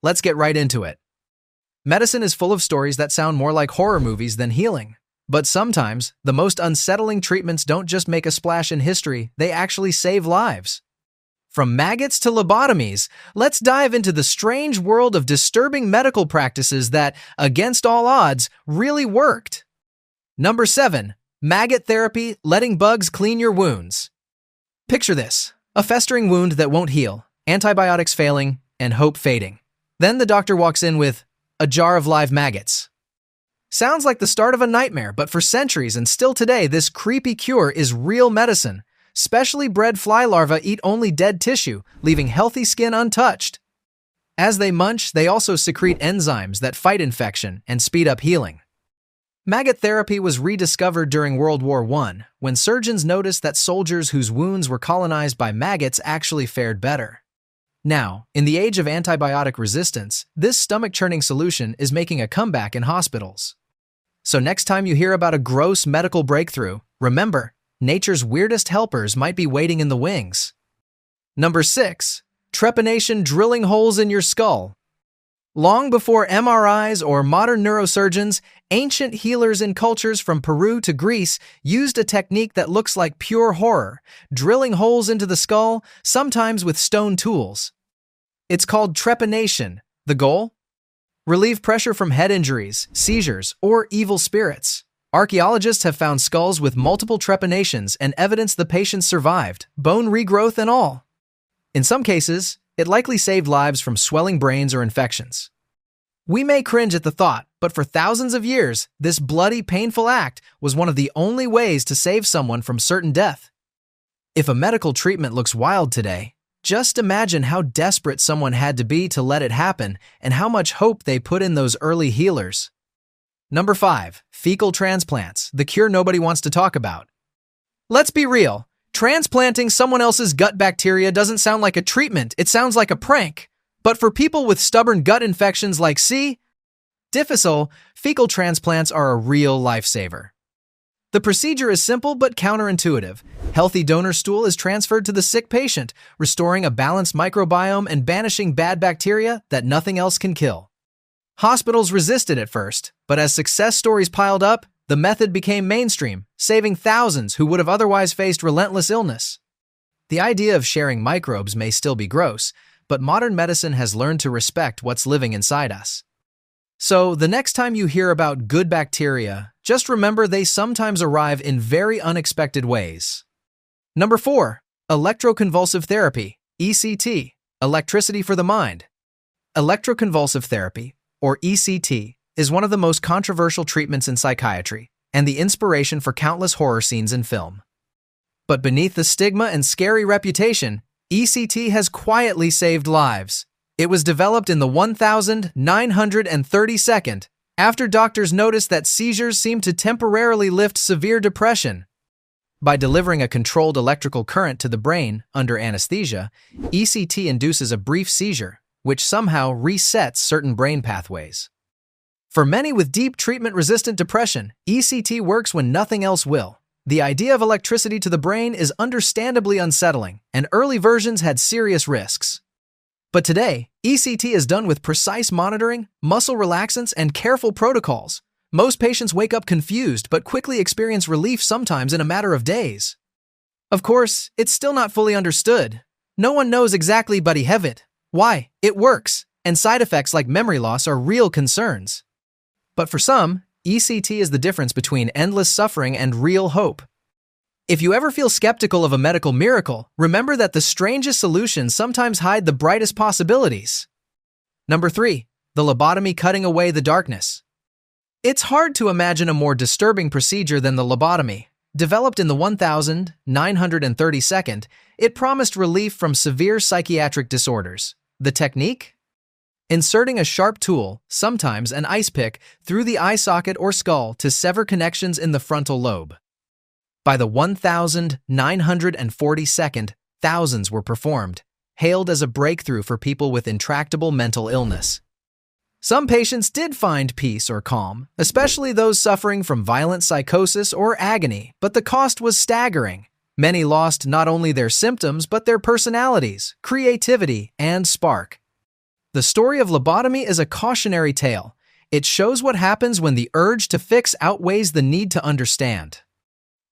let's get right into it. Medicine is full of stories that sound more like horror movies than healing. But sometimes, the most unsettling treatments don't just make a splash in history, they actually save lives. From maggots to lobotomies, let's dive into the strange world of disturbing medical practices that, against all odds, really worked. Number 7. Maggot therapy, letting bugs clean your wounds. Picture this: a festering wound that won't heal, antibiotics failing, and hope fading. Then the doctor walks in with a jar of live maggots. Sounds like the start of a nightmare, but for centuries and still today, this creepy cure is real medicine. Specially bred fly larvae eat only dead tissue, leaving healthy skin untouched. As they munch, they also secrete enzymes that fight infection and speed up healing. Maggot therapy was rediscovered during World War I, when surgeons noticed that soldiers whose wounds were colonized by maggots actually fared better. Now, in the age of antibiotic resistance, this stomach-churning solution is making a comeback in hospitals. So next time you hear about a gross medical breakthrough, remember, nature's weirdest helpers might be waiting in the wings. Number 6. Trepanation, drilling holes in your skull. Long before MRIs or modern neurosurgeons, ancient healers in cultures from Peru to Greece used a technique that looks like pure horror, drilling holes into the skull, sometimes with stone tools. It's called trepanation. The goal? Relieve pressure from head injuries, seizures, or evil spirits. Archaeologists have found skulls with multiple trepanations and evidence the patients survived, bone regrowth and all. In some cases, it likely saved lives from swelling brains or infections. We may cringe at the thought, but for thousands of years, this bloody, painful act was one of the only ways to save someone from certain death. If a medical treatment looks wild today, just imagine how desperate someone had to be to let it happen and how much hope they put in those early healers. Number 5. Fecal transplants, the cure nobody wants to talk about. Let's be real. Transplanting someone else's gut bacteria doesn't sound like a treatment, it sounds like a prank. But for people with stubborn gut infections like C. difficile, fecal transplants are a real lifesaver. The procedure is simple but counterintuitive. Healthy donor stool is transferred to the sick patient, restoring a balanced microbiome and banishing bad bacteria that nothing else can kill. Hospitals resisted at first, but as success stories piled up, the method became mainstream, saving thousands who would have otherwise faced relentless illness. The idea of sharing microbes may still be gross, but modern medicine has learned to respect what's living inside us. So, the next time you hear about good bacteria, just remember they sometimes arrive in very unexpected ways. Number 4. Electroconvulsive therapy, ECT, electricity for the mind. Electroconvulsive therapy, or ECT, is one of the most controversial treatments in psychiatry, and the inspiration for countless horror scenes in film. But beneath the stigma and scary reputation, ECT has quietly saved lives. It was developed in the 1932nd, after doctors noticed that seizures seemed to temporarily lift severe depression. By delivering a controlled electrical current to the brain under anesthesia, ECT induces a brief seizure, which somehow resets certain brain pathways. For many with deep treatment-resistant depression, ECT works when nothing else will. The idea of electricity to the brain is understandably unsettling, and early versions had serious risks. But today, ECT is done with precise monitoring, muscle relaxants, and careful protocols. Most patients wake up confused but quickly experience relief sometimes in a matter of days. Of course, it's still not fully understood. No one knows exactly but why it works, and side effects like memory loss are real concerns. But for some, ECT is the difference between endless suffering and real hope. If you ever feel skeptical of a medical miracle, remember that the strangest solutions sometimes hide the brightest possibilities. Number 3. The lobotomy, cutting away the darkness. It's hard to imagine a more disturbing procedure than the lobotomy. Developed in the 1932nd, it promised relief from severe psychiatric disorders. The technique? Inserting a sharp tool, sometimes an ice pick, through the eye socket or skull to sever connections in the frontal lobe. By the 1942nd, thousands were performed, hailed as a breakthrough for people with intractable mental illness. Some patients did find peace or calm, especially those suffering from violent psychosis or agony, but the cost was staggering. Many lost not only their symptoms but their personalities, creativity, and spark. The story of lobotomy is a cautionary tale. It shows what happens when the urge to fix outweighs the need to understand.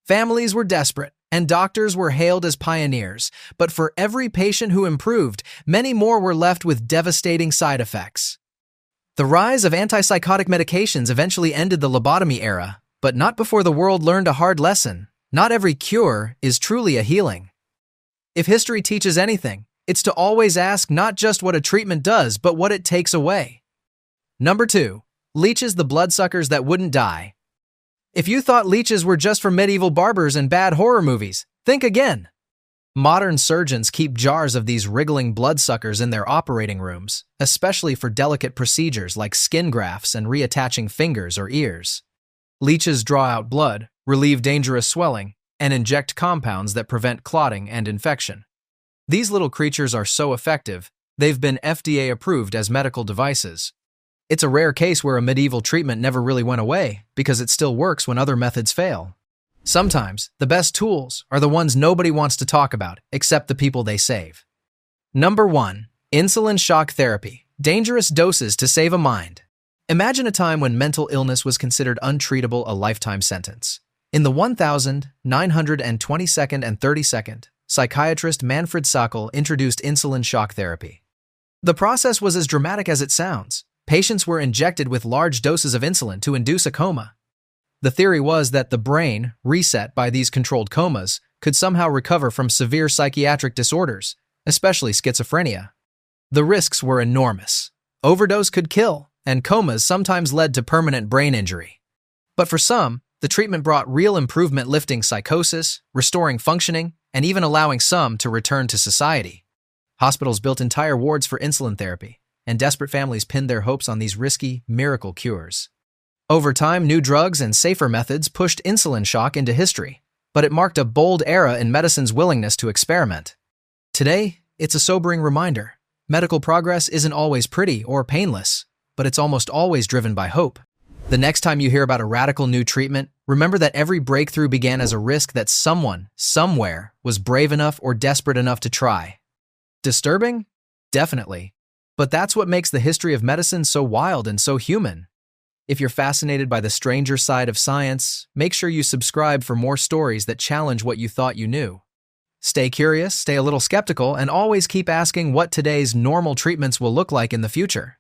Families were desperate, and doctors were hailed as pioneers, but for every patient who improved, many more were left with devastating side effects. The rise of antipsychotic medications eventually ended the lobotomy era, but not before the world learned a hard lesson. Not every cure is truly a healing. If history teaches anything, it's to always ask not just what a treatment does, but what it takes away. Number 2. Leeches, the bloodsuckers that wouldn't die. If you thought leeches were just for medieval barbers and bad horror movies, think again. Modern surgeons keep jars of these wriggling bloodsuckers in their operating rooms, especially for delicate procedures like skin grafts and reattaching fingers or ears. Leeches draw out blood, relieve dangerous swelling, and inject compounds that prevent clotting and infection. These little creatures are so effective, they've been FDA approved as medical devices. It's a rare case where a medieval treatment never really went away because it still works when other methods fail. Sometimes, the best tools are the ones nobody wants to talk about except the people they save. Number 1. Insulin shock therapy. Dangerous doses to save a mind. Imagine a time when mental illness was considered untreatable, a lifetime sentence. In the 1922nd and 32nd, psychiatrist Manfred Fecal introduced insulin shock therapy. The process was as dramatic as it sounds. Patients were injected with large doses of insulin to induce a coma. The theory was that the brain, reset by these controlled comas, could somehow recover from severe psychiatric disorders, especially schizophrenia. The risks were enormous. Overdose could kill, and comas sometimes led to permanent brain injury. But for some, the treatment brought real improvement, lifting psychosis, restoring functioning, and even allowing some to return to society. Hospitals built entire wards for insulin therapy, and desperate families pinned their hopes on these risky, miracle cures. Over time, new drugs and safer methods pushed insulin shock into history, but it marked a bold era in medicine's willingness to experiment. Today, it's a sobering reminder. Medical progress isn't always pretty or painless, but it's almost always driven by hope. The next time you hear about a radical new treatment, remember that every breakthrough began as a risk that someone, somewhere, was brave enough or desperate enough to try. Disturbing? Definitely. But that's what makes the history of medicine so wild and so human. If you're fascinated by the stranger side of science, make sure you subscribe for more stories that challenge what you thought you knew. Stay curious, stay a little skeptical, and always keep asking what today's normal treatments will look like in the future.